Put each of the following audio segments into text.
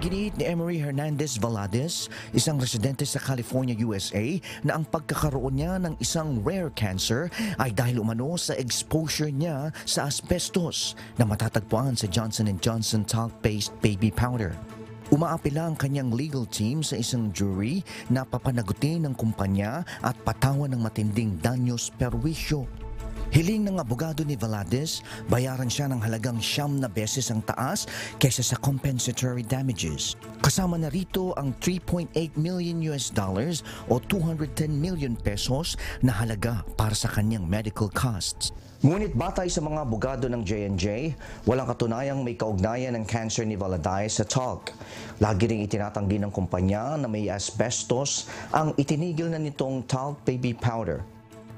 Iginiit ni Emery Hernandez Valadez, isang residente sa California, USA, na ang pagkakaroon niya ng isang rare cancer ay dahil umano sa exposure niya sa asbestos na matatagpuan sa Johnson & Johnson talc paste baby powder. Umaapila ang kanyang legal team sa isang jury na papanagutin ng kumpanya at patawan ng matinding danyos perwisyo. Hiling ng abogado ni Valadez, bayaran siya ng halagang 9 beses ang taas kaysa sa compensatory damages. Kasama na rito ang $3.8 million o 210 million pesos na halaga para sa kanyang medical costs. Ngunit batay sa mga abogado ng J&J, walang katunayang may kaugnayan ng cancer ni Valadez sa talc. Lagi ring itinatanggi ng kumpanya na may asbestos ang itinigil na nitong talc baby powder.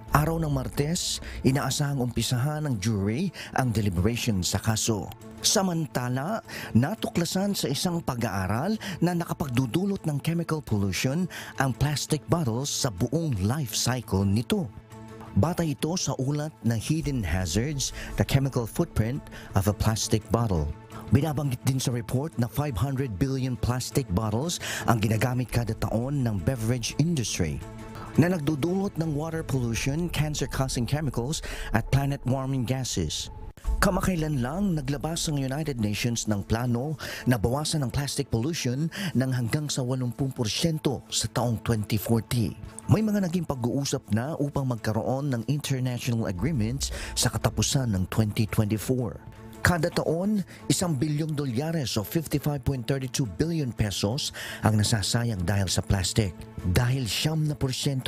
Araw ng Martes, inaasahang umpisahan ng jury ang deliberation sa kaso. Samantala, natuklasan sa isang pag-aaral na nakapagdudulot ng chemical pollution ang plastic bottles sa buong life cycle nito. Batay ito sa ulat na Hidden Hazards, the Chemical Footprint of a Plastic Bottle. Binabanggit din sa report na 500 billion plastic bottles ang ginagamit kada taon ng beverage industry na nagdudulot ng water pollution, cancer-causing chemicals at planet-warming gases. Kamakailan lang naglabas ang United Nations ng plano na bawasan ang plastic pollution ng hanggang sa 80% sa taong 2040. May mga naging pag-uusap na upang magkaroon ng international agreements sa katapusan ng 2024. Kada taon, $1 billion o 55.32 billion pesos ang nasasayang dahil sa plastic. Dahil 9%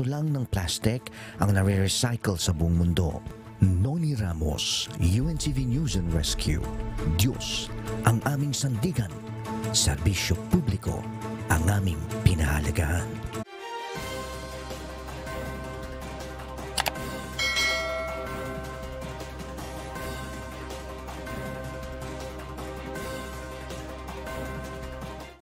lang ng plastic ang nare-recycle sa buong mundo. Noni Ramos, UNTV News and Rescue. Diyos ang aming sandigan, serbisyo publiko ang aming pinahalagahan.